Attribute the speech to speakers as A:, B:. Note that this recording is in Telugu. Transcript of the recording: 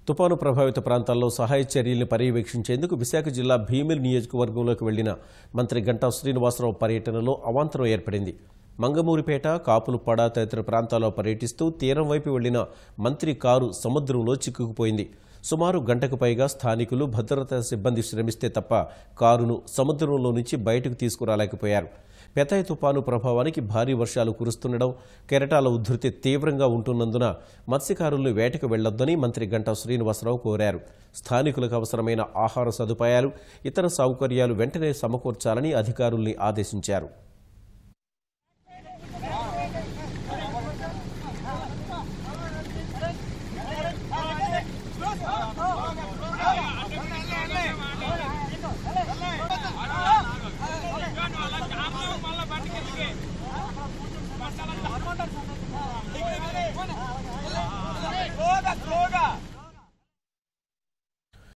A: తుపాను ప్రభావిత ప్రాంతాల్లో సహాయ చర్యలను పర్యవేక్షించేందుకు విశాఖ జిల్లా భీమిలి నియోజకవర్గంలోకి వెళ్లిన మంత్రి గంటా శ్రీనివాసరావు పర్యటనలో అవాంతరం ఏర్పడింది. మంగమూరిపేట, కాపులుపాడ తదితర ప్రాంతాల్లో పర్యటిస్తూ తీరం వైపు వెళ్లిన మంత్రి కారు సముద్రంలో చిక్కుకుపోయింది. సుమారు గంటకు పైగా స్థానికులు, భద్రతా సిబ్బంది శ్రమిస్తే తప్ప కారును సముద్రంలో నుంచి బయటకు తీసుకురాలేకపోయారు. పెతాయ్ తుపాను ప్రభావానికి భారీ వర్షాలు కురుస్తుండడం, కెరటాల ఉధృతి తీవ్రంగా ఉంటున్నందున మత్స్యకారులను వేటకు వెళ్లొద్దని మంత్రి గంటా శ్రీనివాసరావు కోరారు. స్థానికులకు అవసరమైన ఆహార సదుపాయాలు, ఇతర సౌకర్యాలు వెంటనే సమకూర్చాలని అధికారుల్ని ఆదేశించారు.